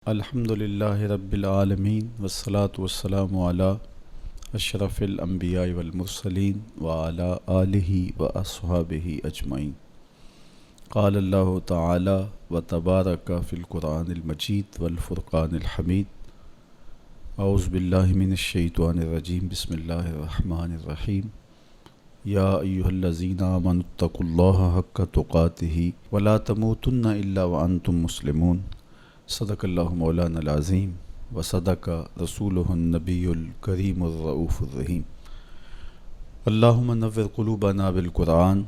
الحمدللہ رب العالمین والصلاة والسلام علی اشرف الانبیاء والمرسلین وعلی آلہ واصحابہ اجمعین۔ قال اللہ تعالی وتبارک فی القرآن المجید والفرقان الحمید۔ اعوذ باللہ من الشیطان الرجیم، بسم اللہ الرحمن الرحیم۔ یا ایہا الذین آمنوا اتقوا اللہ حق تقاتہ ولا تموتن الا وانتم مسلمون۔ صدق اللہ مولانا العظیم وصدق رسولہ النبی الکریم الرؤوف الرحیم۔ اللہم نور قلوبنا بالقرآن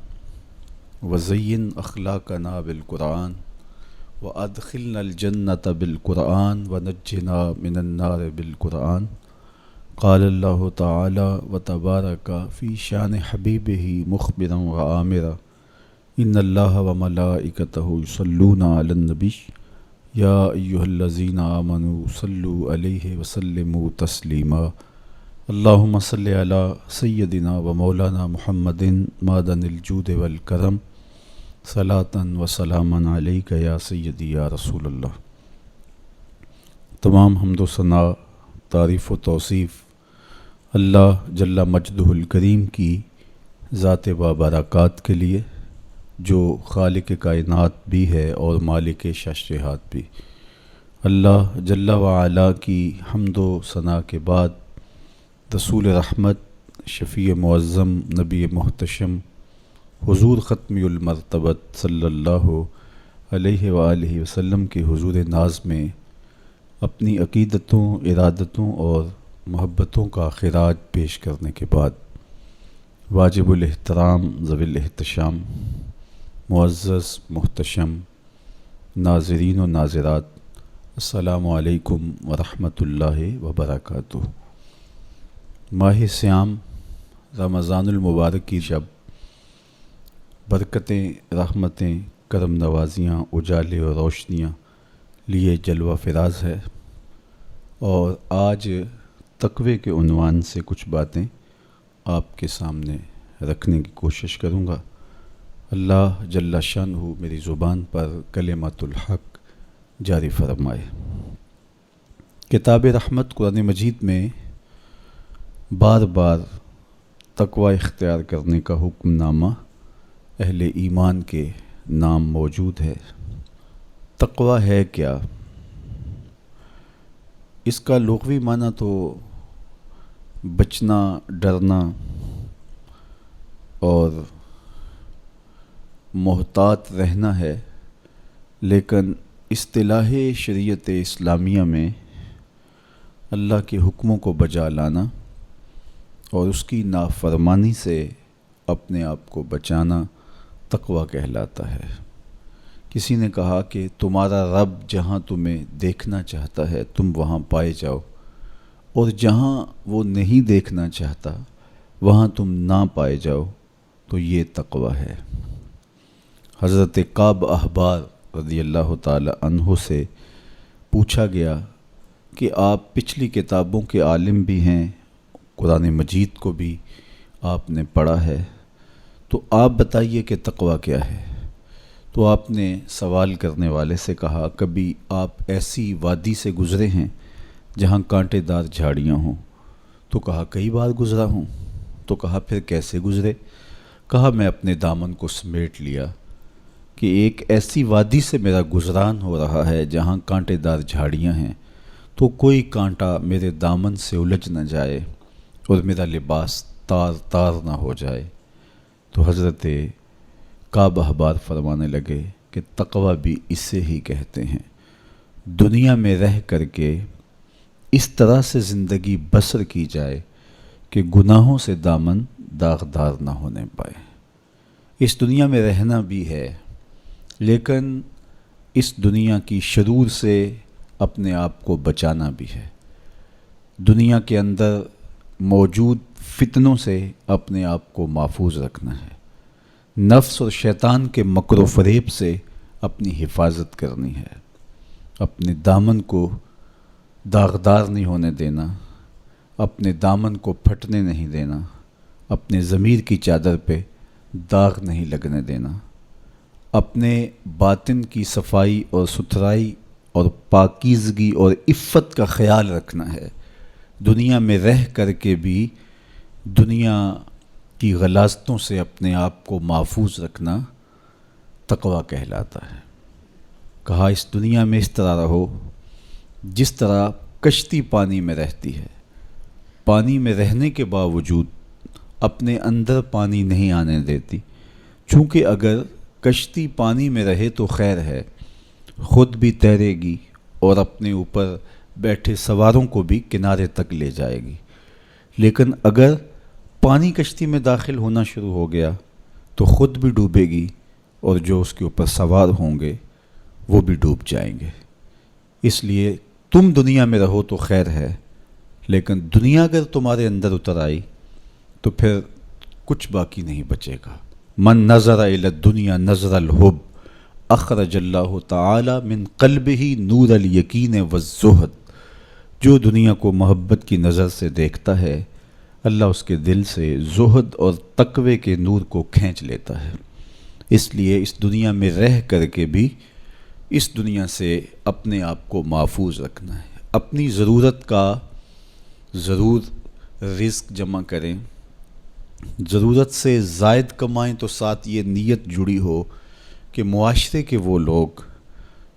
وزین اخلاقنا بالقرآن وادخلنا الجنۃ بالقرآن ونجنا من النار بالقرآن۔ قال اللہ تعالی وتبارک فی شان حبیبہ مخبرا وآمرا ان اللہ وملائکتہ یصلون علی النبی یا ایہا الذین آمنوا صلوا علیہ وسلموا تسلیما۔ اللہم صلی علی سیدنا و مولانا محمد معدن الجود والکرم صلاۃ و سلاما علیک یا سیدی یا رسول اللہ۔ تمام حمد و ثنا، تعریف و توصیف اللہ جل مجدہ الکریم کی ذات بابرکات کے لیے، جو خالق کائنات بھی ہے اور مالک ششرہات بھی۔ اللہ جل وعلا کی حمد و ثنا کے بعد رسول رحمت، شفیع معظم، نبی محتشم، حضور ختمی المرتبت صلی اللہ علیہ وآلہ وسلم کے حضور ناز میں اپنی عقیدتوں، ارادتوں اور محبتوں کا خراج پیش کرنے کے بعد، واجب الاحترام ذوی الاحتشام، معزز محتشم ناظرین و ناظرات، السلام علیکم ورحمۃ اللہ وبرکاتہ۔ ماہ سیام رمضان المبارک کی شب برکتیں، رحمتیں، کرم نوازیاں، اجالے اور روشنیاں لیے جلوہ فراز ہے، اور آج تقوی کے عنوان سے کچھ باتیں آپ کے سامنے رکھنے کی کوشش کروں گا۔ اللہ جل شانہ میری زبان پر کلمۃ الحق جاری فرمائے۔ کتاب رحمت قرآن مجید میں بار بار تقوی اختیار کرنے کا حکم نامہ اہل ایمان کے نام موجود ہے۔ تقوی ہے کیا؟ اس کا لغوی معنی تو بچنا، ڈرنا اور محتاط رہنا ہے، لیکن اصطلاح شریعت اسلامیہ میں اللہ کے حکموں کو بجا لانا اور اس کی نافرمانی سے اپنے آپ کو بچانا تقوی کہلاتا ہے۔ کسی نے کہا کہ تمہارا رب جہاں تمہیں دیکھنا چاہتا ہے تم وہاں پائے جاؤ، اور جہاں وہ نہیں دیکھنا چاہتا وہاں تم نہ پائے جاؤ، تو یہ تقوی ہے۔ حضرت کعب احبار رضی اللہ تعالی عنہ سے پوچھا گیا کہ آپ پچھلی کتابوں کے عالم بھی ہیں، قرآن مجید کو بھی آپ نے پڑھا ہے، تو آپ بتائیے کہ تقوی کیا ہے؟ تو آپ نے سوال کرنے والے سے کہا، کبھی آپ ایسی وادی سے گزرے ہیں جہاں کانٹے دار جھاڑیاں ہوں؟ تو کہا کئی بار گزرا ہوں۔ تو کہا پھر کیسے گزرے؟ کہا میں اپنے دامن کو سمیٹ لیا کہ ایک ایسی وادی سے میرا گزران ہو رہا ہے جہاں کانٹے دار جھاڑیاں ہیں، تو کوئی کانٹا میرے دامن سے الجھ نہ جائے اور میرا لباس تار تار نہ ہو جائے۔ تو حضرت کعب احبار فرمانے لگے کہ تقوی بھی اسے ہی کہتے ہیں، دنیا میں رہ کر کے اس طرح سے زندگی بسر کی جائے کہ گناہوں سے دامن داغدار نہ ہونے پائے۔ اس دنیا میں رہنا بھی ہے، لیکن اس دنیا کی شرور سے اپنے آپ کو بچانا بھی ہے۔ دنیا کے اندر موجود فتنوں سے اپنے آپ کو محفوظ رکھنا ہے، نفس اور شیطان کے مکر و فریب سے اپنی حفاظت کرنی ہے، اپنے دامن کو داغدار نہیں ہونے دینا، اپنے دامن کو پھٹنے نہیں دینا، اپنے ضمیر کی چادر پہ داغ نہیں لگنے دینا، اپنے باطن کی صفائی اور ستھرائی اور پاکیزگی اور عفت کا خیال رکھنا ہے، دنیا میں رہ کر کے بھی دنیا کی غلاظتوں سے اپنے آپ کو محفوظ رکھنا تقویٰ کہلاتا ہے۔ کہا اس دنیا میں اس طرح رہو جس طرح کشتی پانی میں رہتی ہے، پانی میں رہنے کے باوجود اپنے اندر پانی نہیں آنے دیتی، چونکہ اگر کشتی پانی میں رہے تو خیر ہے، خود بھی تیرے گی اور اپنے اوپر بیٹھے سواروں کو بھی کنارے تک لے جائے گی، لیکن اگر پانی کشتی میں داخل ہونا شروع ہو گیا تو خود بھی ڈوبے گی اور جو اس کے اوپر سوار ہوں گے وہ بھی ڈوب جائیں گے۔ اس لیے تم دنیا میں رہو تو خیر ہے، لیکن دنیا اگر تمہارے اندر اتر آئی تو پھر کچھ باقی نہیں بچے گا۔ من نظر الی الدنیا نظر الحب اخرج اللہ تعالی من قلبہ نور الیقین والزہد، جو دنیا کو محبت کی نظر سے دیکھتا ہے اللہ اس کے دل سے زہد اور تقوی کے نور کو کھینچ لیتا ہے۔ اس لیے اس دنیا میں رہ کر کے بھی اس دنیا سے اپنے آپ کو محفوظ رکھنا ہے، اپنی ضرورت کا ضرور رزق جمع کریں، ضرورت سے زائد کمائیں تو ساتھ یہ نیت جڑی ہو کہ معاشرے کے وہ لوگ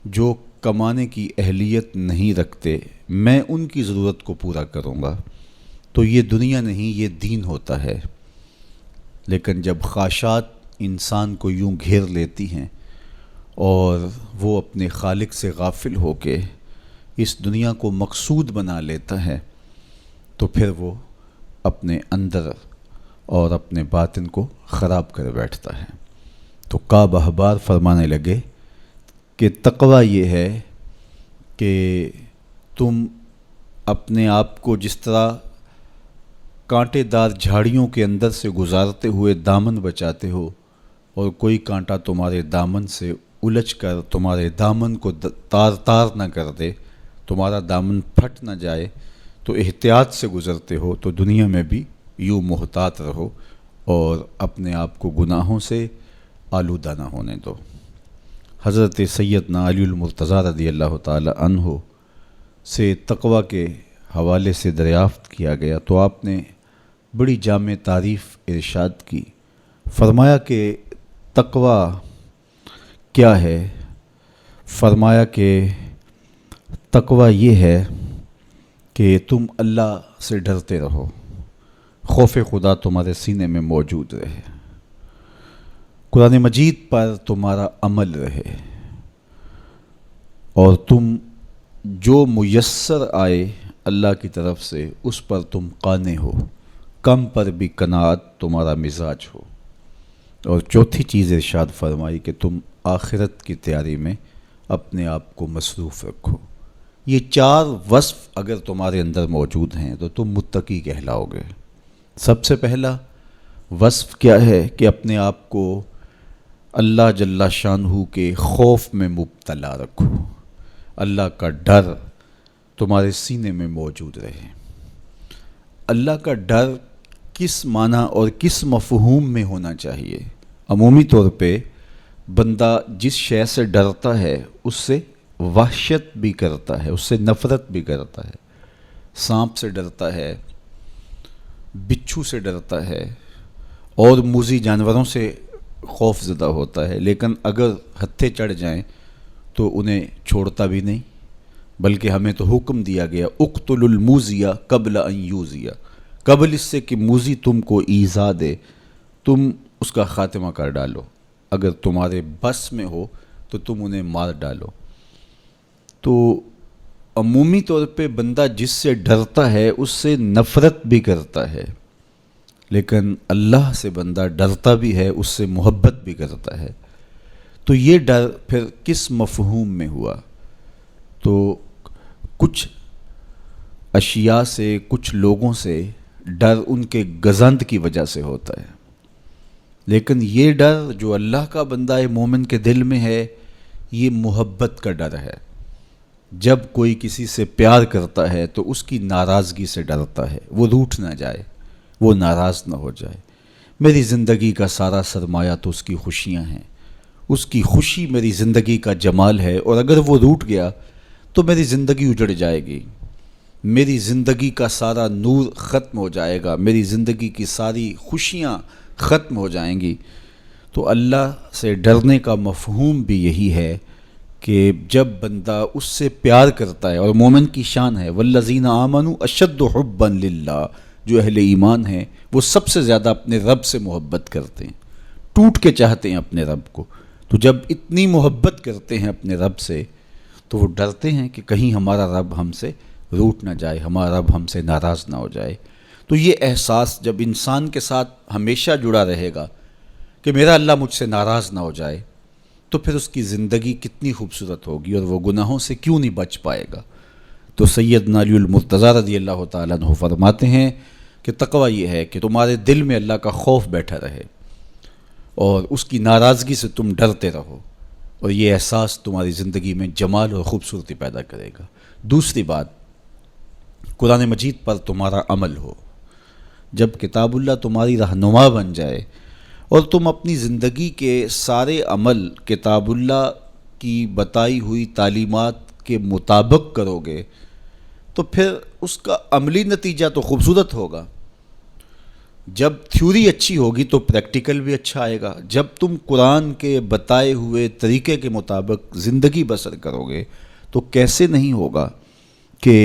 جو کمانے کی اہلیت نہیں رکھتے میں ان کی ضرورت کو پورا کروں گا، تو یہ دنیا نہیں یہ دین ہوتا ہے۔ لیکن جب خواہشات انسان کو یوں گھیر لیتی ہیں اور وہ اپنے خالق سے غافل ہو کے اس دنیا کو مقصود بنا لیتا ہے تو پھر وہ اپنے اندر اور اپنے باطن کو خراب کر بیٹھتا ہے۔ تو کعب احبار فرمانے لگے کہ تقویٰ یہ ہے کہ تم اپنے آپ کو جس طرح کانٹے دار جھاڑیوں کے اندر سے گزارتے ہوئے دامن بچاتے ہو اور کوئی کانٹا تمہارے دامن سے الجھ کر تمہارے دامن کو تار تار نہ کر دے، تمہارا دامن پھٹ نہ جائے، تو احتیاط سے گزرتے ہو، تو دنیا میں بھی یوں محتاط رہو اور اپنے آپ کو گناہوں سے آلودہ نہ ہونے دو۔ حضرت سیدنا علی المرتضیٰ رضی اللہ تعالی عنہ سے تقویٰ کے حوالے سے دریافت کیا گیا تو آپ نے بڑی جامع تعریف ارشاد کی، فرمایا کہ تقویٰ کیا ہے؟ فرمایا کہ تقویٰ یہ ہے کہ تم اللہ سے ڈرتے رہو، خوف خدا تمہارے سینے میں موجود رہے، قرآن مجید پر تمہارا عمل رہے، اور تم جو میسر آئے اللہ کی طرف سے اس پر تم قانع ہو، کم پر بھی قناعت تمہارا مزاج ہو، اور چوتھی چیز ارشاد فرمائی کہ تم آخرت کی تیاری میں اپنے آپ کو مصروف رکھو۔ یہ چار وصف اگر تمہارے اندر موجود ہیں تو تم متقی کہلاؤ گے۔ سب سے پہلا وصف کیا ہے کہ اپنے آپ کو اللہ جل شانہ کے خوف میں مبتلا رکھو، اللہ کا ڈر تمہارے سینے میں موجود رہے۔ اللہ کا ڈر کس معنی اور کس مفہوم میں ہونا چاہیے؟ عمومی طور پہ بندہ جس شے سے ڈرتا ہے اس سے وحشت بھی کرتا ہے، اس سے نفرت بھی کرتا ہے، سانپ سے ڈرتا ہے، بچھو سے ڈرتا ہے اور موذی جانوروں سے خوف زدہ ہوتا ہے، لیکن اگر ہتھے چڑھ جائیں تو انہیں چھوڑتا بھی نہیں، بلکہ ہمیں تو حکم دیا گیا اقتل الموذیہ قبل ان یوذیہ، قبل اس سے کہ موذی تم کو ایذا دے تم اس کا خاتمہ کر ڈالو، اگر تمہارے بس میں ہو تو تم انہیں مار ڈالو۔ تو عمومی طور پہ بندہ جس سے ڈرتا ہے اس سے نفرت بھی کرتا ہے، لیکن اللہ سے بندہ ڈرتا بھی ہے، اس سے محبت بھی کرتا ہے۔ تو یہ ڈر پھر کس مفہوم میں ہوا؟ تو کچھ اشیاء سے، کچھ لوگوں سے ڈر ان کے گزند کی وجہ سے ہوتا ہے، لیکن یہ ڈر جو اللہ کا بندہ مومن کے دل میں ہے یہ محبت کا ڈر ہے۔ جب کوئی کسی سے پیار کرتا ہے تو اس کی ناراضگی سے ڈرتا ہے، وہ روٹھ نہ جائے، وہ ناراض نہ ہو جائے۔ میری زندگی کا سارا سرمایہ تو اس کی خوشیاں ہیں، اس کی خوشی میری زندگی کا جمال ہے، اور اگر وہ روٹھ گیا تو میری زندگی اجڑ جائے گی، میری زندگی کا سارا نور ختم ہو جائے گا، میری زندگی کی ساری خوشیاں ختم ہو جائیں گی۔ تو اللہ سے ڈرنے کا مفہوم بھی یہی ہے کہ جب بندہ اس سے پیار کرتا ہے، اور مومن کی شان ہے والذین آمنوا اشد حبا للہ، جو اہل ایمان ہیں وہ سب سے زیادہ اپنے رب سے محبت کرتے ہیں، ٹوٹ کے چاہتے ہیں اپنے رب کو۔ تو جب اتنی محبت کرتے ہیں اپنے رب سے تو وہ ڈرتے ہیں کہ کہیں ہمارا رب ہم سے روٹ نہ جائے، ہمارا رب ہم سے ناراض نہ ہو جائے۔ تو یہ احساس جب انسان کے ساتھ ہمیشہ جڑا رہے گا کہ میرا اللہ مجھ سے ناراض نہ ہو جائے، تو پھر اس کی زندگی کتنی خوبصورت ہوگی اور وہ گناہوں سے کیوں نہیں بچ پائے گا۔ تو سیدنا علی المرتضیٰ رضی اللہ تعالیٰ عنہ فرماتے ہیں کہ تقویٰ یہ ہے کہ تمہارے دل میں اللہ کا خوف بیٹھا رہے اور اس کی ناراضگی سے تم ڈرتے رہو، اور یہ احساس تمہاری زندگی میں جمال اور خوبصورتی پیدا کرے گا۔ دوسری بات، قرآن مجید پر تمہارا عمل ہو۔ جب کتاب اللہ تمہاری رہنما بن جائے اور تم اپنی زندگی کے سارے عمل کتاب اللہ کی بتائی ہوئی تعلیمات کے مطابق کرو گے تو پھر اس کا عملی نتیجہ تو خوبصورت ہوگا۔ جب تھیوری اچھی ہوگی تو پریکٹیکل بھی اچھا آئے گا۔ جب تم قرآن کے بتائے ہوئے طریقے کے مطابق زندگی بسر کرو گے تو کیسے نہیں ہوگا کہ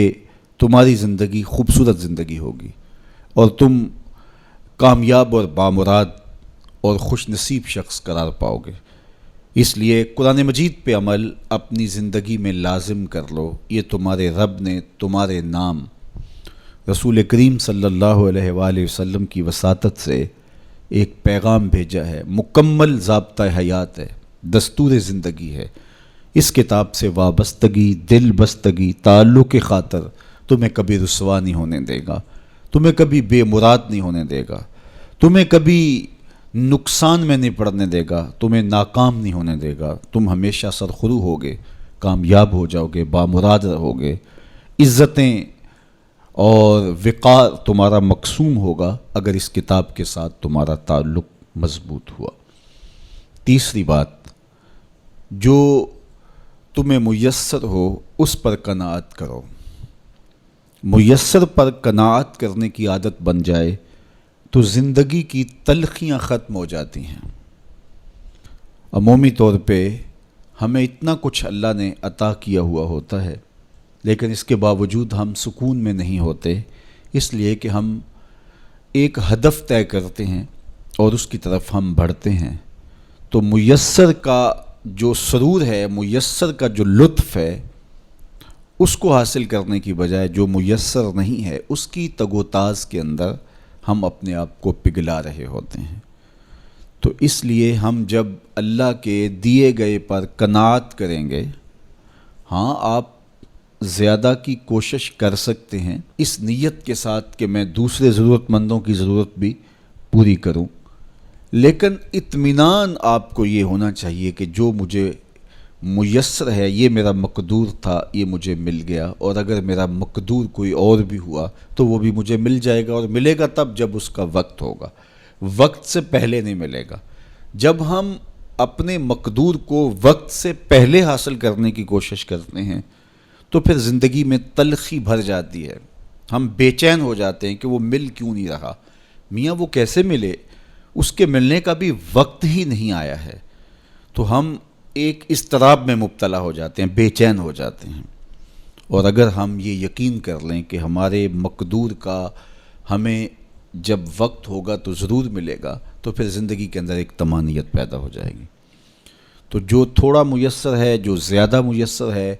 تمہاری زندگی خوبصورت زندگی ہوگی اور تم کامیاب اور بامراد اور خوش نصیب شخص قرار پاؤ گے۔ اس لیے قرآن مجید پہ عمل اپنی زندگی میں لازم کر لو۔ یہ تمہارے رب نے تمہارے نام رسول کریم صلی اللہ علیہ وآلہ وسلم کی وساطت سے ایک پیغام بھیجا ہے، مکمل ضابطہ حیات ہے، دستور زندگی ہے۔ اس کتاب سے وابستگی، دل بستگی، تعلق خاطر تمہیں کبھی رسوا نہیں ہونے دے گا، تمہیں کبھی بے مراد نہیں ہونے دے گا، تمہیں کبھی نقصان میں نہیں پڑنے دے گا، تمہیں ناکام نہیں ہونے دے گا۔ تم ہمیشہ سرخرو ہوگے، کامیاب ہو جاؤ گے، بامراد رہو گے، عزتیں اور وقار تمہارا مقسوم ہوگا اگر اس کتاب کے ساتھ تمہارا تعلق مضبوط ہوا۔ تیسری بات، جو تمہیں میسر ہو اس پر قناعت کرو۔ میسر پر قناعت کرنے کی عادت بن جائے تو زندگی کی تلخیاں ختم ہو جاتی ہیں۔ عمومی طور پہ ہمیں اتنا کچھ اللہ نے عطا کیا ہوا ہوتا ہے لیکن اس کے باوجود ہم سکون میں نہیں ہوتے، اس لیے کہ ہم ایک ہدف طے کرتے ہیں اور اس کی طرف ہم بڑھتے ہیں۔ تو میسر کا جو سرور ہے، میسر کا جو لطف ہے، اس کو حاصل کرنے کی بجائے جو میسر نہیں ہے اس کی تگ و تاز کے اندر ہم اپنے آپ کو پگھلا رہے ہوتے ہیں۔ تو اس لیے ہم جب اللہ کے دیے گئے پر قناعت کریں گے، ہاں آپ زیادہ کی کوشش کر سکتے ہیں اس نیت کے ساتھ کہ میں دوسرے ضرورت مندوں کی ضرورت بھی پوری کروں، لیکن اطمینان آپ کو یہ ہونا چاہیے کہ جو مجھے میسر ہے، یہ میرا مقدور تھا، یہ مجھے مل گیا، اور اگر میرا مقدور کوئی اور بھی ہوا تو وہ بھی مجھے مل جائے گا، اور ملے گا تب جب اس کا وقت ہوگا، وقت سے پہلے نہیں ملے گا۔ جب ہم اپنے مقدور کو وقت سے پہلے حاصل کرنے کی کوشش کرتے ہیں تو پھر زندگی میں تلخی بھر جاتی ہے، ہم بے چین ہو جاتے ہیں کہ وہ مل کیوں نہیں رہا، میاں وہ کیسے ملے، اس کے ملنے کا بھی وقت ہی نہیں آیا ہے۔ تو ہم ایک اضطراب میں مبتلا ہو جاتے ہیں، بے چین ہو جاتے ہیں۔ اور اگر ہم یہ یقین کر لیں کہ ہمارے مقدور کا ہمیں جب وقت ہوگا تو ضرور ملے گا، تو پھر زندگی کے اندر ایک طمانینت پیدا ہو جائے گی۔ تو جو تھوڑا میسر ہے، جو زیادہ میسر ہے،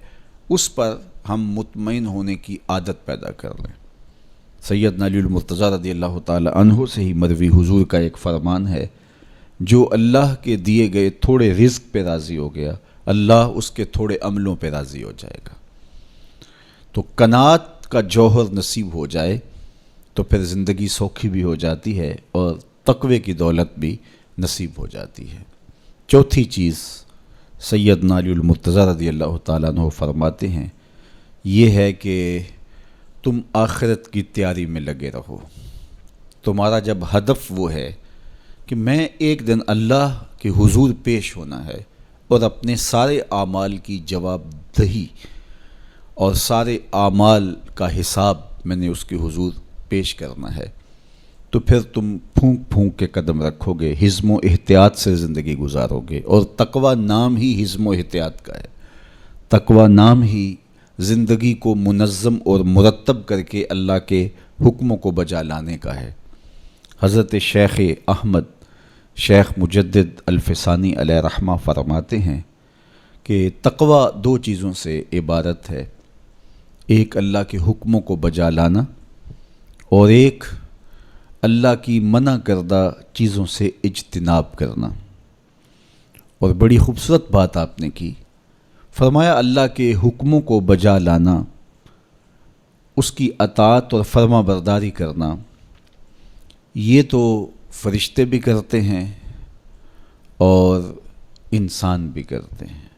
اس پر ہم مطمئن ہونے کی عادت پیدا کر لیں۔ سیدنا علی المرتضیٰ رضی اللہ تعالی عنہ سے ہی مروی حضور کا ایک فرمان ہے، جو اللہ کے دیے گئے تھوڑے رزق پہ راضی ہو گیا، اللہ اس کے تھوڑے عملوں پہ راضی ہو جائے گا۔ تو قناعت کا جوہر نصیب ہو جائے تو پھر زندگی سوکھی بھی ہو جاتی ہے اور تقوی کی دولت بھی نصیب ہو جاتی ہے۔ چوتھی چیز سیدنا علی المرتضیٰ رضی اللہ تعالیٰ عنہ فرماتے ہیں، یہ ہے کہ تم آخرت کی تیاری میں لگے رہو۔ تمہارا جب ہدف وہ ہے کہ میں ایک دن اللہ کے حضور پیش ہونا ہے اور اپنے سارے اعمال کی جواب دہی اور سارے اعمال کا حساب میں نے اس کے حضور پیش کرنا ہے، تو پھر تم پھونک پھونک کے قدم رکھو گے، حزم و احتیاط سے زندگی گزارو گے۔ اور تقوی نام ہی حزم و احتیاط کا ہے، تقوی نام ہی زندگی کو منظم اور مرتب کر کے اللہ کے حکموں کو بجا لانے کا ہے۔ حضرت شیخ احمد شیخ مجدد الفسانی علیہ رحمہ فرماتے ہیں کہ تقوی دو چیزوں سے عبارت ہے، ایک اللہ کے حکموں کو بجا لانا اور ایک اللہ کی منع کردہ چیزوں سے اجتناب کرنا۔ اور بڑی خوبصورت بات آپ نے کی، فرمایا اللہ کے حکموں کو بجا لانا، اس کی اطاعت اور فرما برداری کرنا، یہ تو فرشتے بھی کرتے ہیں اور انسان بھی کرتے ہیں،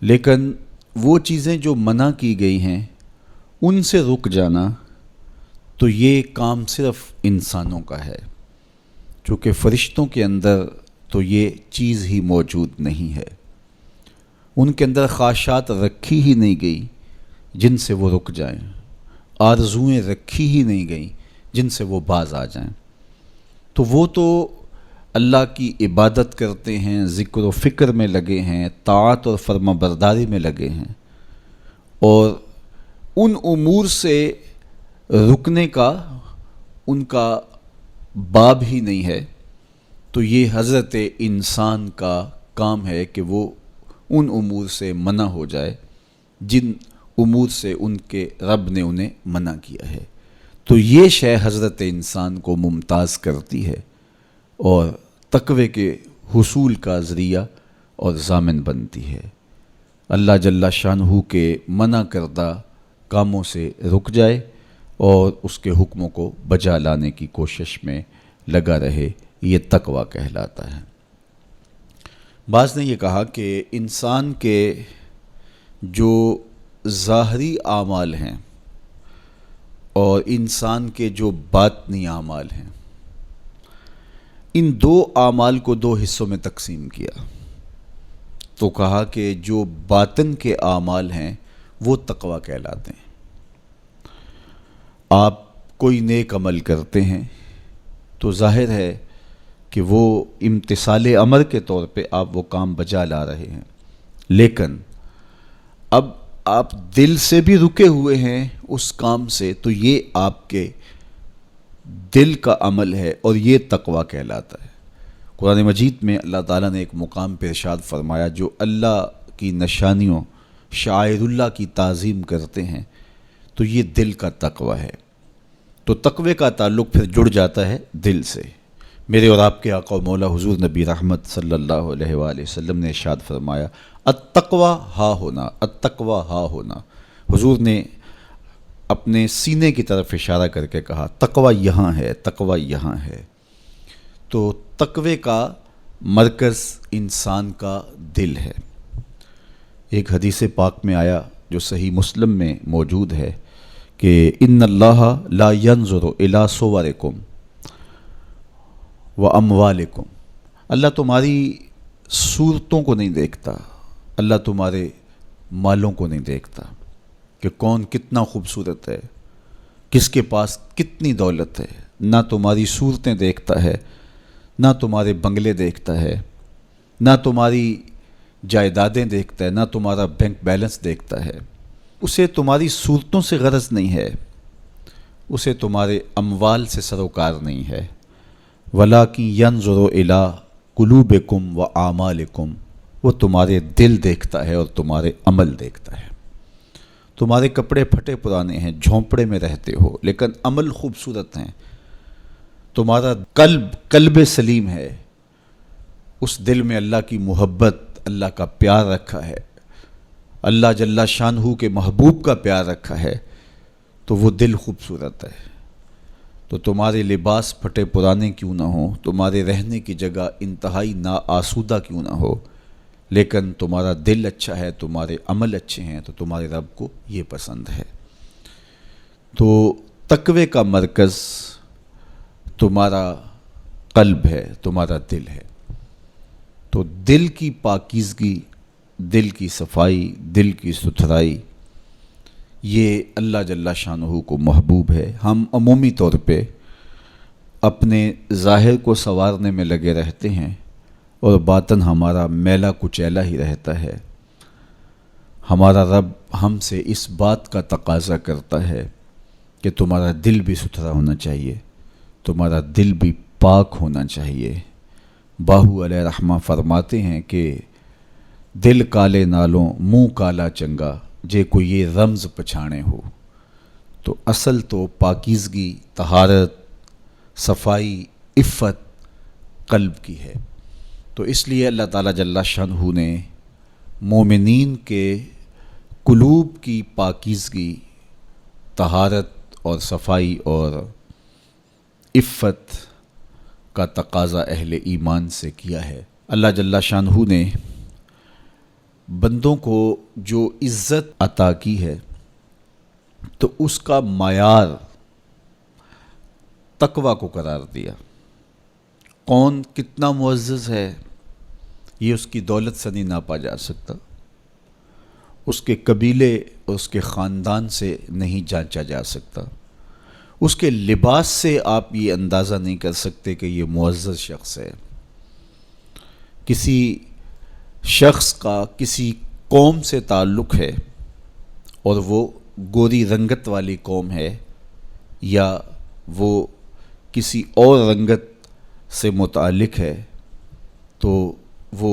لیکن وہ چیزیں جو منع کی گئی ہیں ان سے رک جانا تو یہ کام صرف انسانوں کا ہے، چونکہ فرشتوں کے اندر تو یہ چیز ہی موجود نہیں ہے، ان کے اندر خواہشات رکھی ہی نہیں گئی جن سے وہ رک جائیں، آرزوئیں رکھی ہی نہیں گئیں جن سے وہ باز آ جائیں، تو وہ تو اللہ کی عبادت کرتے ہیں، ذکر و فکر میں لگے ہیں، طاعت اور فرما برداری میں لگے ہیں، اور ان امور سے رکنے کا ان کا باب ہی نہیں ہے، تو یہ حضرت انسان کا کام ہے کہ وہ ان امور سے منع ہو جائے جن امور سے ان کے رب نے انہیں منع کیا ہے۔ تو یہ شے حضرت انسان کو ممتاز کرتی ہے اور تقوی کے حصول کا ذریعہ اور ضامن بنتی ہے۔ اللہ جل شانہ کے منع کردہ کاموں سے رک جائے اور اس کے حکموں کو بجا لانے کی کوشش میں لگا رہے، یہ تقوی کہلاتا ہے۔ بعض نے یہ کہا کہ انسان کے جو ظاہری اعمال ہیں اور انسان کے جو باطنی اعمال ہیں، ان دو اعمال کو دو حصوں میں تقسیم کیا، تو کہا کہ جو باطن کے اعمال ہیں وہ تقوی کہلاتے ہیں۔ آپ کوئی نیک عمل کرتے ہیں تو ظاہر ہے کہ وہ امتثال امر کے طور پہ آپ وہ کام بجا لا رہے ہیں، لیکن اب آپ دل سے بھی رکے ہوئے ہیں اس کام سے، تو یہ آپ کے دل کا عمل ہے اور یہ تقوی کہلاتا ہے۔ قرآن مجید میں اللہ تعالیٰ نے ایک مقام پہ ارشاد فرمایا، جو اللہ کی نشانیوں شعائر اللہ کی تعظیم کرتے ہیں تو یہ دل کا تقوی ہے۔ تو تقوی کا تعلق پھر جڑ جاتا ہے دل سے۔ میرے اور آپ کے آقا و مولا حضور نبی رحمت صلی اللہ علیہ وآلہ وسلم نے ارشاد فرمایا، التقوی ہا ہونا، التقوی ہا ہونا۔ حضور نے اپنے سینے کی طرف اشارہ کر کے کہا، تقوی یہاں ہے، تقوی یہاں ہے۔ تو تقوی کا مرکز انسان کا دل ہے۔ ایک حدیث پاک میں آیا جو صحیح مسلم میں موجود ہے کہ ان اللہ لا ينظر الى صورکم واموالکم، اللہ تمہاری صورتوں کو نہیں دیکھتا، اللہ تمہارے مالوں کو نہیں دیکھتا کہ کون کتنا خوبصورت ہے، کس کے پاس کتنی دولت ہے، نہ تمہاری صورتیں دیکھتا ہے، نہ تمہارے بنگلے دیکھتا ہے، نہ تمہاری جائیدادیں دیکھتا ہے، نہ تمہارا بینک بیلنس دیکھتا ہے، اسے تمہاری صورتوں سے غرض نہیں ہے، اسے تمہارے اموال سے سروکار نہیں ہے، وَلَٰكِن يَنظُرُ إِلَىٰ قُلُوبِكُمْ وَأَعْمَالِكُمْ، وہ تمہارے دل دیکھتا ہے اور تمہارے عمل دیکھتا ہے۔ تمہارے کپڑے پھٹے پرانے ہیں، جھونپڑے میں رہتے ہو، لیکن عمل خوبصورت ہیں، تمہارا قلب سلیم ہے، اس دل میں اللہ کی محبت، اللہ کا پیار رکھا ہے، اللہ جل شانہ کے محبوب کا پیار رکھا ہے، تو وہ دل خوبصورت ہے۔ تو تمہارے لباس پھٹے پرانے کیوں نہ ہوں، تمہارے رہنے کی جگہ انتہائی ناآسودہ کیوں نہ ہو، لیکن تمہارا دل اچھا ہے، تمہارے عمل اچھے ہیں، تو تمہارے رب کو یہ پسند ہے۔ تو تقوی کا مرکز تمہارا قلب ہے، تمہارا دل ہے۔ تو دل کی پاکیزگی، دل کی صفائی، دل کی ستھرائی، یہ اللہ جل شانہ کو محبوب ہے۔ ہم عمومی طور پہ اپنے ظاہر کو سنوارنے میں لگے رہتے ہیں اور باطن ہمارا میلا کچیلا ہی رہتا ہے۔ ہمارا رب ہم سے اس بات کا تقاضا کرتا ہے کہ تمہارا دل بھی ستھرا ہونا چاہیے، تمہارا دل بھی پاک ہونا چاہیے۔ باہو علیہ رحمہ فرماتے ہیں کہ دل کالے نالوں منہ کالا چنگا، جے کو یہ رمز پچھانے ہو۔ تو اصل تو پاکیزگی، طہارت، صفائی، عفت قلب کی ہے۔ تو اس لیے اللہ تعالیٰ جل شانہ نے مومنین کے قلوب کی پاکیزگی، طہارت اور صفائی اور عفت کا تقاضا اہل ایمان سے کیا ہے۔ اللہ جل شانہ نے بندوں کو جو عزت عطا کی ہے تو اس کا معیار تقویٰ کو قرار دیا۔ کون کتنا معزز ہے یہ اس کی دولت سے نہیں ناپا جا سکتا، اس کے قبیلے اور اس کے خاندان سے نہیں جانچا جا سکتا، اس کے لباس سے آپ یہ اندازہ نہیں کر سکتے کہ یہ معزز شخص ہے۔ کسی شخص کا کسی قوم سے تعلق ہے اور وہ گوری رنگت والی قوم ہے یا وہ کسی اور رنگت سے متعلق ہے تو وہ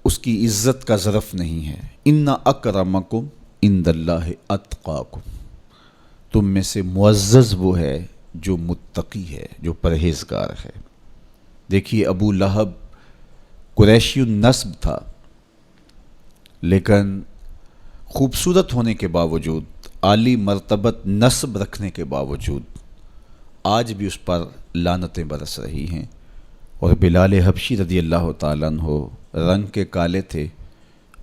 اس کی عزت کا ظرف نہیں ہے۔ ان اکرمکم عند اللہ اتقاکم، تم میں سے معزز وہ ہے جو متقی ہے، جو پرہیزگار ہے۔ دیکھیے ابو لہب قریشی النسب تھا، لیکن خوبصورت ہونے کے باوجود، عالی مرتبت نسب رکھنے کے باوجود آج بھی اس پر لعنتیں برس رہی ہیں۔ اور بلال حبشی رضی اللہ تعالیٰ عنہ رنگ کے کالے تھے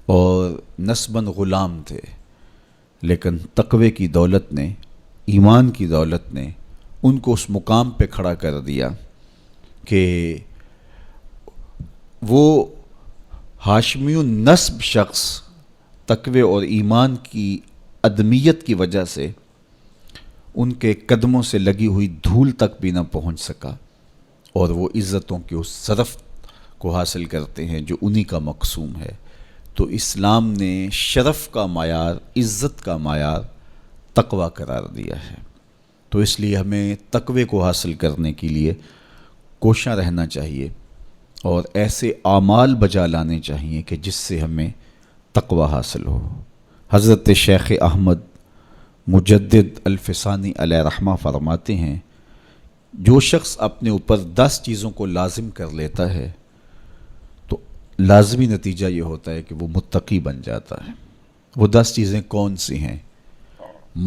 اور نسباً غلام تھے، لیکن تقوی کی دولت نے، ایمان کی دولت نے ان کو اس مقام پہ کھڑا کر دیا کہ وہ ہاشمی النسب شخص تقوی اور ایمان کی عدمیت کی وجہ سے ان کے قدموں سے لگی ہوئی دھول تک بھی نہ پہنچ سکا، اور وہ عزتوں کے اس شرف کو حاصل کرتے ہیں جو انہی کا مقسوم ہے۔ تو اسلام نے شرف کا معیار، عزت کا معیار تقوی قرار دیا ہے۔ تو اس لیے ہمیں تقوی کو حاصل کرنے کے لیے کوشاں رہنا چاہیے اور ایسے اعمال بجا لانے چاہیے کہ جس سے ہمیں تقوی حاصل ہو۔ حضرت شیخ احمد مجدد الفسانی علیہ رحمہ فرماتے ہیں، جو شخص اپنے اوپر 10 چیزوں کو لازم کر لیتا ہے تو لازمی نتیجہ یہ ہوتا ہے کہ وہ متقی بن جاتا ہے۔ وہ 10 چیزیں کون سی ہیں؟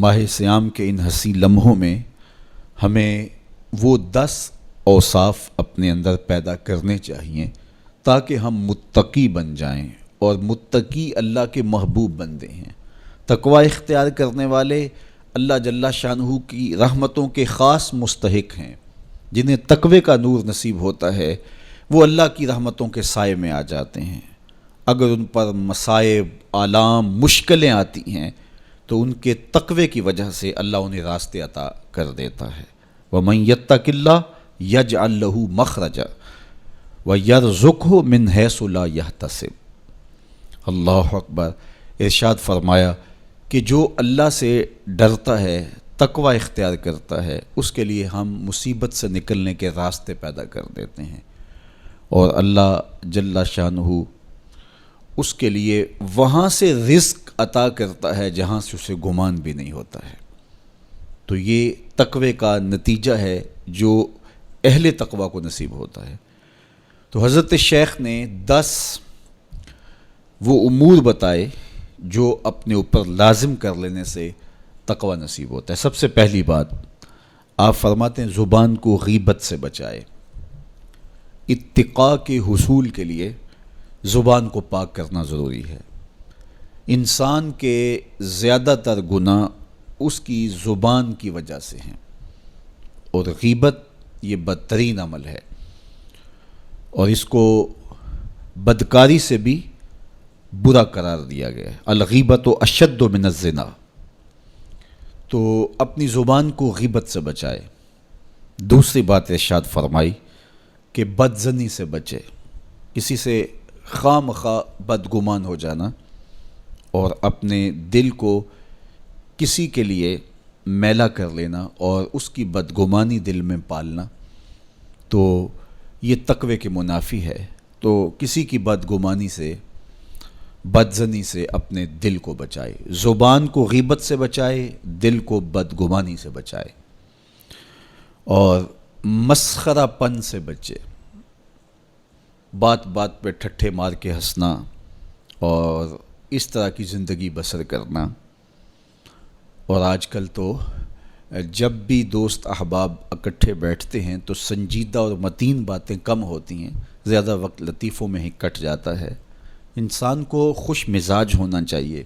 ماہ صیام کے ان حسین لمحوں میں ہمیں وہ 10 اوصاف اپنے اندر پیدا کرنے چاہیے تاکہ ہم متقی بن جائیں، اور متقی اللہ کے محبوب بندے ہیں۔ تقوی اختیار کرنے والے اللہ جل شانہ کی رحمتوں کے خاص مستحق ہیں۔ جنہیں تقوی کا نور نصیب ہوتا ہے وہ اللہ کی رحمتوں کے سائے میں آ جاتے ہیں۔ اگر ان پر مصائب، آلام، مشکلیں آتی ہیں تو ان کے تقوی کی وجہ سے اللہ انہیں راستے عطا کر دیتا ہے۔ وَمَن يَتَّقِ اللَّهَ يَجْعَل لَّهُ مَخْرَجًا وَيَرْزُقْهُ مِنْ حَيْثُ لَا يَحْتَسِبُ۔ اللہ اکبر۔ ارشاد فرمایا کہ جو اللہ سے ڈرتا ہے، تقوی اختیار کرتا ہے، اس کے لیے ہم مصیبت سے نکلنے کے راستے پیدا کر دیتے ہیں، اور اللہ جل شانہ اس کے لیے وہاں سے رزق عطا کرتا ہے جہاں سے اسے گمان بھی نہیں ہوتا ہے۔ تو یہ تقوی کا نتیجہ ہے جو اہل تقوی کو نصیب ہوتا ہے۔ تو حضرت شیخ نے 10 وہ امور بتائے جو اپنے اوپر لازم کر لینے سے تقوی نصیب ہوتا ہے۔ سب سے پہلی بات آپ فرماتے ہیں زبان کو غیبت سے بچائے۔ اتقاء کے حصول کے لیے زبان کو پاک کرنا ضروری ہے۔ انسان کے زیادہ تر گناہ اس کی زبان کی وجہ سے ہیں، اور غیبت یہ بدترین عمل ہے، اور اس کو بدکاری سے بھی برا قرار دیا گیا ہے۔ الغیبت اشد من الزنا، تو اپنی زبان کو غیبت سے بچائے۔ دوسری بات ارشاد فرمائی کہ بدظنی سے بچے، کسی سے خواہ مخواہ بدگمان ہو جانا اور اپنے دل کو کسی کے لیے میلا کر لینا اور اس کی بدگمانی دل میں پالنا، تو یہ تقوی کے منافی ہے۔ تو کسی کی بدگمانی سے، بدظنی سے اپنے دل کو بچائے، زبان کو غیبت سے بچائے، دل کو بدگمانی سے بچائے، اور مسخرہ پن سے بچے، بات بات پہ ٹھٹھے مار کے ہنسنا اور اس طرح کی زندگی بسر کرنا۔ اور آج کل تو جب بھی دوست احباب اکٹھے بیٹھتے ہیں تو سنجیدہ اور متین باتیں کم ہوتی ہیں، زیادہ وقت لطیفوں میں ہی کٹ جاتا ہے۔ انسان کو خوش مزاج ہونا چاہیے،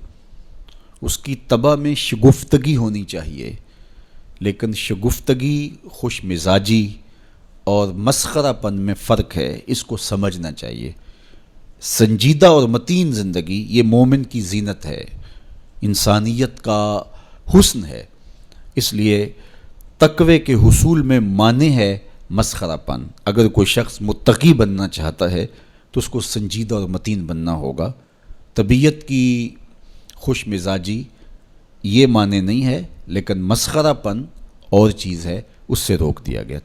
اس کی طبع میں شگفتگی ہونی چاہیے، لیکن شگفتگی، خوش مزاجی اور مسخرہ پن میں فرق ہے، اس کو سمجھنا چاہیے۔ سنجیدہ اور متین زندگی یہ مومن کی زینت ہے، انسانیت کا حسن ہے۔ اس لیے تقوی کے حصول میں مانع ہے مسخرہ پن۔ اگر کوئی شخص متقی بننا چاہتا ہے تو اس کو سنجیدہ اور متین بننا ہوگا۔ طبیعت کی خوش مزاجی یہ معنی نہیں ہے، لیکن مسخرہ پن اور چیز ہے، اس سے روک دیا گیا۔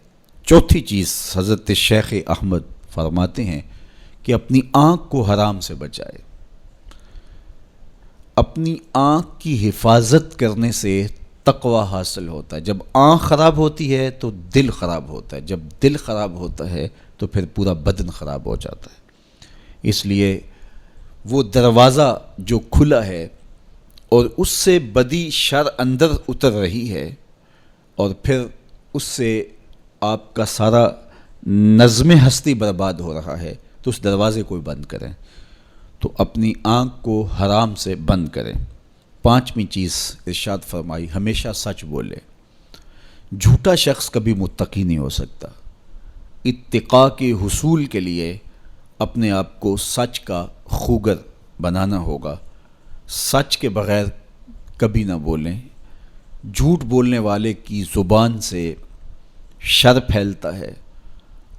چوتھی چیز حضرت شیخ احمد فرماتے ہیں کہ اپنی آنکھ کو حرام سے بچائے۔ اپنی آنکھ کی حفاظت کرنے سے تقوی حاصل ہوتا ہے۔ جب آنکھ خراب ہوتی ہے تو دل خراب ہوتا ہے، جب دل خراب ہوتا ہے تو پھر پورا بدن خراب ہو جاتا ہے۔ اس لیے وہ دروازہ جو کھلا ہے اور اس سے بدی شر اندر اتر رہی ہے اور پھر اس سے آپ کا سارا نظم ہستی برباد ہو رہا ہے، تو اس دروازے کو بند کریں، تو اپنی آنکھ کو حرام سے بند کریں۔ پانچویں چیز ارشاد فرمائی، ہمیشہ سچ بولے۔ جھوٹا شخص کبھی متقی نہیں ہو سکتا۔ اتقاء کے حصول کے لیے اپنے آپ کو سچ کا خوگر بنانا ہوگا۔ سچ کے بغیر کبھی نہ بولیں۔ جھوٹ بولنے والے کی زبان سے شر پھیلتا ہے،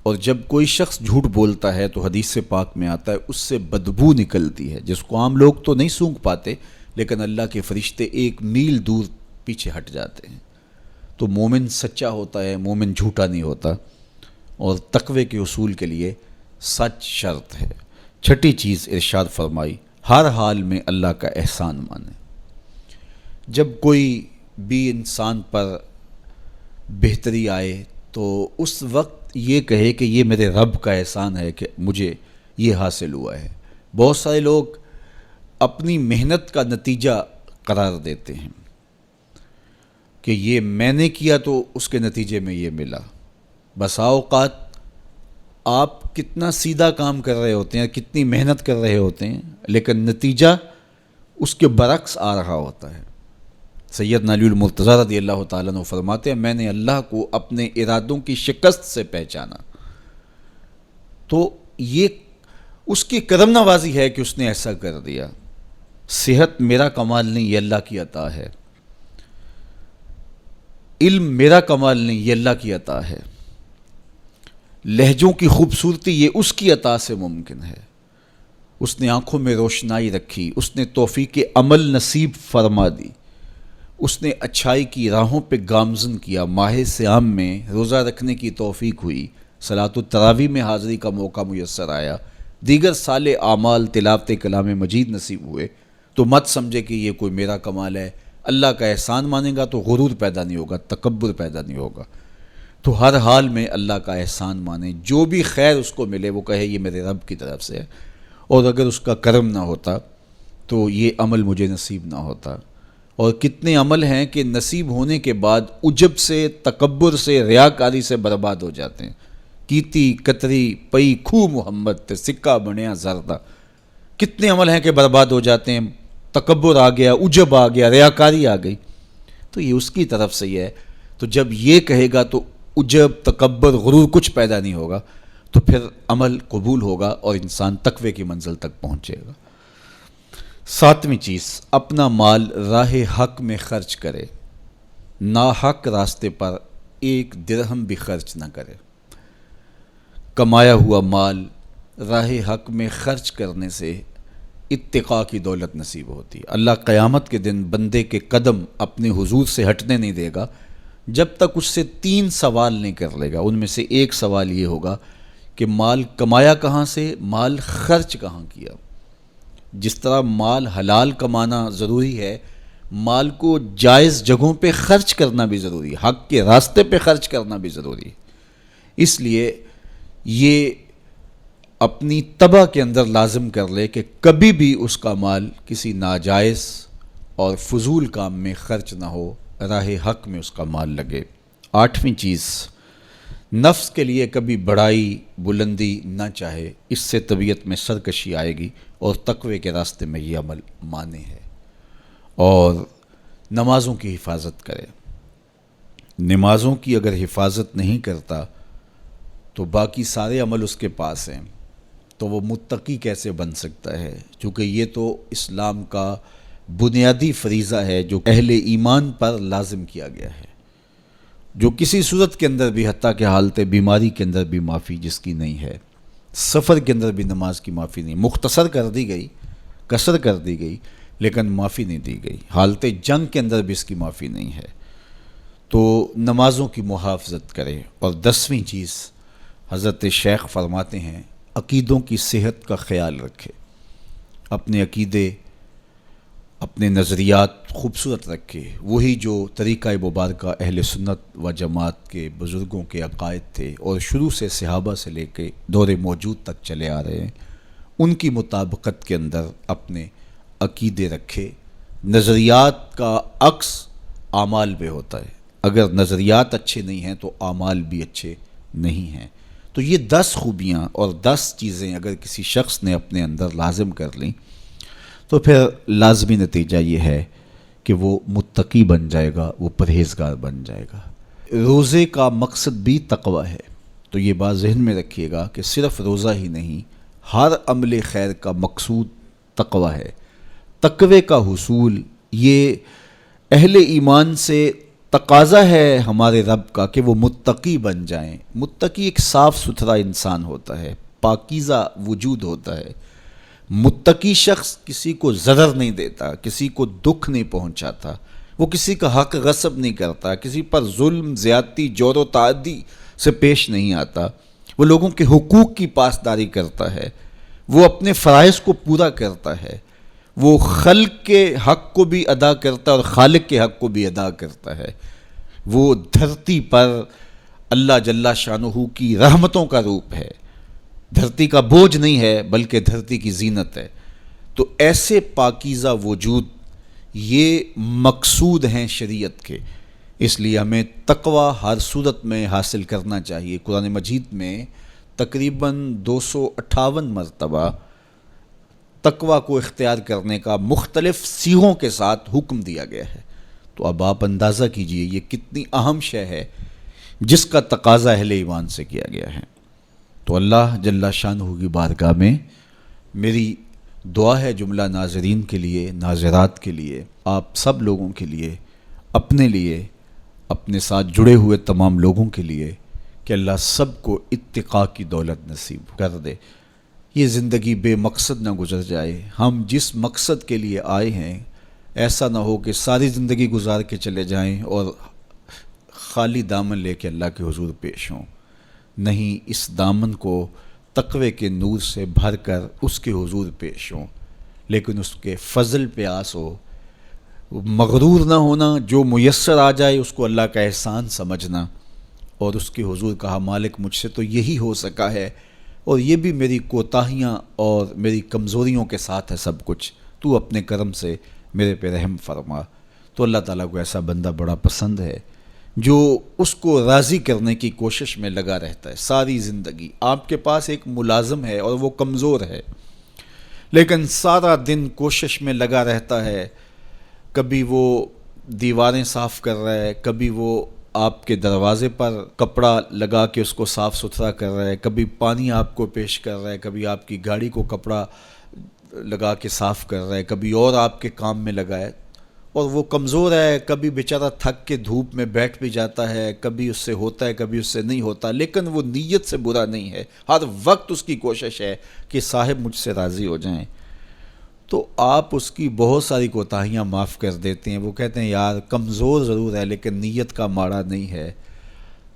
اور جب کوئی شخص جھوٹ بولتا ہے تو حدیث پاک میں آتا ہے اس سے بدبو نکلتی ہے، جس کو عام لوگ تو نہیں سونگھ پاتے، لیکن اللہ کے فرشتے 1 میل دور پیچھے ہٹ جاتے ہیں۔ تو مومن سچا ہوتا ہے، مومن جھوٹا نہیں ہوتا، اور تقوی کے اصول کے لیے سچ شرط ہے۔ چھٹی چیز ارشاد فرمائی، ہر حال میں اللہ کا احسان مانے۔ جب کوئی بھی انسان پر بہتری آئے تو اس وقت یہ کہے کہ یہ میرے رب کا احسان ہے کہ مجھے یہ حاصل ہوا ہے۔ بہت سارے لوگ اپنی محنت کا نتیجہ قرار دیتے ہیں کہ یہ میں نے کیا تو اس کے نتیجے میں یہ ملا۔ بسا اوقات آپ کتنا سیدھا کام کر رہے ہوتے ہیں، کتنی محنت کر رہے ہوتے ہیں، لیکن نتیجہ اس کے برعکس آ رہا ہوتا ہے۔ سیدنا علی المرتضیٰ رضی اللہ تعالیٰ عنہ فرماتے ہیں، میں نے اللہ کو اپنے ارادوں کی شکست سے پہچانا، تو یہ اس کی کرم نوازی ہے کہ اس نے ایسا کر دیا۔ صحت میرا کمال نہیں، یہ اللہ کی عطا ہے۔ علم میرا کمال نہیں، یہ اللہ کی عطا ہے۔ لہجوں کی خوبصورتی یہ اس کی عطا سے ممکن ہے۔ اس نے آنکھوں میں روشنائی رکھی، اس نے توفیق عمل نصیب فرما دی، اس نے اچھائی کی راہوں پہ گامزن کیا۔ ماہ صیام میں روزہ رکھنے کی توفیق ہوئی، صلاۃ التراویح میں حاضری کا موقع میسر آیا، دیگر صالح اعمال تلاوت کلام مجید نصیب ہوئے، تو مت سمجھے کہ یہ کوئی میرا کمال ہے۔ اللہ کا احسان مانے گا تو غرور پیدا نہیں ہوگا، تکبر پیدا نہیں ہوگا۔ تو ہر حال میں اللہ کا احسان مانے، جو بھی خیر اس کو ملے وہ کہے یہ میرے رب کی طرف سے ہے، اور اگر اس کا کرم نہ ہوتا تو یہ عمل مجھے نصیب نہ ہوتا۔ اور کتنے عمل ہیں کہ نصیب ہونے کے بعد عجب سے، تکبر سے، ریاکاری سے برباد ہو جاتے ہیں۔ کیتی کتری پئی کھو محمد تے سکہ بنیا زردہ، کتنے عمل ہیں کہ برباد ہو جاتے ہیں، تکبر آ گیا، عجب آ گیا، ریاکاری آ گئی، تو یہ اس کی طرف سے ہی ہے۔ تو جب یہ کہے گا تو عجب، تکبر، غرور کچھ پیدا نہیں ہوگا، تو پھر عمل قبول ہوگا اور انسان تقوی کی منزل تک پہنچے گا۔ ساتویں چیز، اپنا مال راہ حق میں خرچ کرے۔ ناحق راستے پر ایک درہم بھی خرچ نہ کرے۔ کمایا ہوا مال راہ حق میں خرچ کرنے سے اتقاء کی دولت نصیب ہوتی ہے۔ اللہ قیامت کے دن بندے کے قدم اپنے حضور سے ہٹنے نہیں دے گا جب تک اس سے 3 سوال نہیں کر لے گا۔ ان میں سے ایک سوال یہ ہوگا کہ مال کمایا کہاں سے، مال خرچ کہاں کیا۔ جس طرح مال حلال کمانا ضروری ہے، مال کو جائز جگہوں پہ خرچ کرنا بھی ضروری ہے، حق کے راستے پہ خرچ کرنا بھی ضروری ہے۔ اس لیے یہ اپنی طبع کے اندر لازم کر لے کہ کبھی بھی اس کا مال کسی ناجائز اور فضول کام میں خرچ نہ ہو، راہ حق میں اس کا مال لگے۔ 8ویں چیز، نفس کے لیے کبھی بڑائی بلندی نہ چاہے، اس سے طبیعت میں سرکشی آئے گی اور تقوی کے راستے میں یہ عمل مانے ہے۔ اور نمازوں کی حفاظت کرے۔ نمازوں کی اگر حفاظت نہیں کرتا تو باقی سارے عمل اس کے پاس ہیں، تو وہ متقی کیسے بن سکتا ہے؟ چونکہ یہ تو اسلام کا بنیادی فریضہ ہے جو اہل ایمان پر لازم کیا گیا ہے، جو کسی صورت کے اندر بھی، حتیٰ کہ حالت بیماری کے اندر بھی معافی جس کی نہیں ہے، سفر کے اندر بھی نماز کی معافی نہیں، مختصر کر دی گئی، قصر کر دی گئی، لیکن معافی نہیں دی گئی، حالت جنگ کے اندر بھی اس کی معافی نہیں ہے۔ تو نمازوں کی محافظت کرے۔ اور 10ویں چیز، حضرت شیخ فرماتے ہیں عقیدوں کی صحت کا خیال رکھے، اپنے عقیدے، اپنے نظریات خوبصورت رکھے، وہی جو طریقہ مبارکہ اہل سنت و جماعت کے بزرگوں کے عقائد تھے اور شروع سے صحابہ سے لے کے دور موجود تک چلے آ رہے ہیں، ان کی مطابقت کے اندر اپنے عقیدے رکھے۔ نظریات کا عکس اعمال پہ ہوتا ہے، اگر نظریات اچھے نہیں ہیں تو اعمال بھی اچھے نہیں ہیں۔ تو یہ 10 خوبیاں اور 10 چیزیں اگر کسی شخص نے اپنے اندر لازم کر لیں تو پھر لازمی نتیجہ یہ ہے کہ وہ متقی بن جائے گا، وہ پرہیزگار بن جائے گا۔ روزے کا مقصد بھی تقوی ہے، تو یہ بات ذہن میں رکھیے گا کہ صرف روزہ ہی نہیں، ہر عمل خیر کا مقصود تقوی ہے۔ تقوی کا حصول یہ اہل ایمان سے تقاضا ہے ہمارے رب کا کہ وہ متقی بن جائیں۔ متقی ایک صاف ستھرا انسان ہوتا ہے، پاکیزہ وجود ہوتا ہے۔ متقی شخص کسی کو ضرر نہیں دیتا، کسی کو دکھ نہیں پہنچاتا، وہ کسی کا حق غصب نہیں کرتا، کسی پر ظلم، زیادتی، جور و تعدی سے پیش نہیں آتا، وہ لوگوں کے حقوق کی پاسداری کرتا ہے، وہ اپنے فرائض کو پورا کرتا ہے، وہ خلق کے حق کو بھی ادا کرتا ہے اور خالق کے حق کو بھی ادا کرتا ہے، وہ دھرتی پر اللہ جل شانہ کی رحمتوں کا روپ ہے، دھرتی کا بوجھ نہیں ہے بلکہ دھرتی کی زینت ہے۔ تو ایسے پاکیزہ وجود یہ مقصود ہیں شریعت کے، اس لیے ہمیں تقوی ہر صورت میں حاصل کرنا چاہیے۔ قرآن مجید میں تقریباً 258 مرتبہ تقوی کو اختیار کرنے کا مختلف صیغوں کے ساتھ حکم دیا گیا ہے۔ تو اب آپ اندازہ کیجئے یہ کتنی اہم شے ہے جس کا تقاضا اہل ایمان سے کیا گیا ہے۔ تو اللہ جل شانہ کی بارگاہ میں میری دعا ہے جملہ ناظرین کے لیے، ناظرات کے لیے، آپ سب لوگوں کے لیے، اپنے لیے، اپنے ساتھ جڑے ہوئے تمام لوگوں کے لیے کہ اللہ سب کو اتقاء کی دولت نصیب کر دے۔ یہ زندگی بے مقصد نہ گزر جائے۔ ہم جس مقصد کے لیے آئے ہیں ایسا نہ ہو کہ ساری زندگی گزار کے چلے جائیں اور خالی دامن لے کے اللہ کے حضور پیش ہوں۔ نہیں، اس دامن کو تقوی کے نور سے بھر کر اس کے حضور پیش ہوں، لیکن اس کے فضل پہ آس ہو، مغرور نہ ہونا، جو میسر آ جائے اس کو اللہ کا احسان سمجھنا، اور اس کے حضور کہا مالک مجھ سے تو یہی ہو سکا ہے، اور یہ بھی میری کوتاہیاں اور میری کمزوریوں کے ساتھ ہے سب کچھ، تو اپنے کرم سے میرے پہ رحم فرما۔ تو اللہ تعالیٰ کو ایسا بندہ بڑا پسند ہے جو اس کو راضی کرنے کی کوشش میں لگا رہتا ہے ساری زندگی۔ آپ کے پاس ایک ملازم ہے اور وہ کمزور ہے، لیکن سارا دن کوشش میں لگا رہتا ہے، کبھی وہ دیواریں صاف کر رہا ہے، کبھی وہ آپ کے دروازے پر کپڑا لگا کے اس کو صاف ستھرا کر رہا ہے، کبھی پانی آپ کو پیش کر رہا ہے، کبھی آپ کی گاڑی کو کپڑا لگا کے صاف کر رہا ہے، کبھی اور آپ کے کام میں لگا ہے، اور وہ کمزور ہے، کبھی بیچارہ تھک کے دھوپ میں بیٹھ بھی جاتا ہے، کبھی اس سے ہوتا ہے کبھی اس سے نہیں ہوتا، لیکن وہ نیت سے برا نہیں ہے، ہر وقت اس کی کوشش ہے کہ صاحب مجھ سے راضی ہو جائیں، تو آپ اس کی بہت ساری کوتاہیاں معاف کر دیتے ہیں۔ وہ کہتے ہیں یار کمزور ضرور ہے لیکن نیت کا ماڑا نہیں ہے۔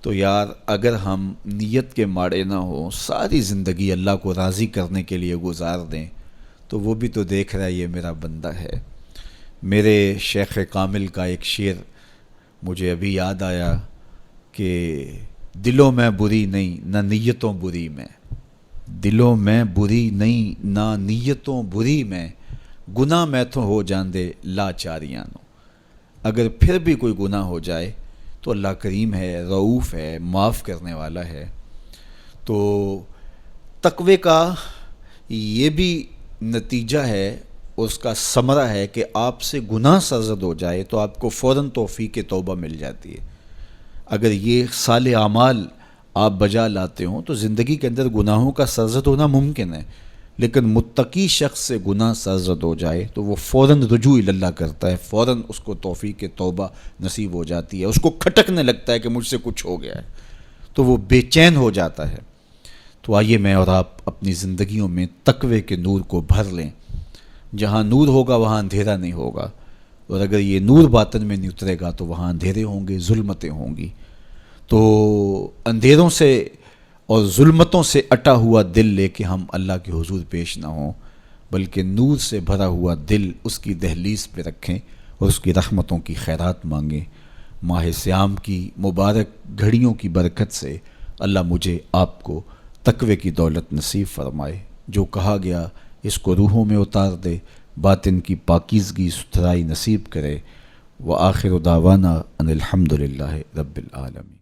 تو یار اگر ہم نیت کے ماڑے نہ ہوں، ساری زندگی اللہ کو راضی کرنے کے لیے گزار دیں، تو وہ بھی تو دیکھ رہا ہے یہ میرا بندہ ہے۔ میرے شیخ کامل کا ایک شعر مجھے ابھی یاد آیا کہ دلوں میں بری نہیں نہ نیتوں بری میں، دلوں میں بری نہیں نہ نیتوں بری میں، گناہ میں تو ہو جاندے لاچاریاں نو۔ اگر پھر بھی کوئی گناہ ہو جائے تو اللہ کریم ہے، رؤوف ہے، معاف کرنے والا ہے۔ تو تقوی کا یہ بھی نتیجہ ہے، اس کا ثمرہ ہے کہ آپ سے گناہ سرزد ہو جائے تو آپ کو فوراً توفیق توبہ مل جاتی ہے۔ اگر یہ صالح اعمال آپ بجا لاتے ہوں تو زندگی کے اندر گناہوں کا سرزد ہونا ممکن ہے، لیکن متقی شخص سے گناہ سرزد ہو جائے تو وہ فوراً رجوع اللہ کرتا ہے، فوراً اس کو توفیق توبہ نصیب ہو جاتی ہے، اس کو کھٹکنے لگتا ہے کہ مجھ سے کچھ ہو گیا ہے، تو وہ بے چین ہو جاتا ہے۔ تو آئیے میں اور آپ اپنی زندگیوں میں تقوی کے نور کو بھر لیں۔ جہاں نور ہوگا وہاں اندھیرا نہیں ہوگا، اور اگر یہ نور باطن میں نہیں اترے گا تو وہاں اندھیرے ہوں گے، ظلمتیں ہوں گی۔ تو اندھیروں سے اور ظلمتوں سے اٹا ہوا دل لے کے ہم اللہ کے حضور پیش نہ ہوں، بلکہ نور سے بھرا ہوا دل اس کی دہلیز پہ رکھیں اور اس کی رحمتوں کی خیرات مانگیں۔ ماہ صیام کی مبارک گھڑیوں کی برکت سے اللہ مجھے آپ کو تقوی کی دولت نصیب فرمائے۔ جو کہا گیا اس کو روحوں میں اتار دے، باطن کی پاکیزگی ستھرائی نصیب کرے۔ وآخر دعوانا ان الحمد للہ رب العالمین۔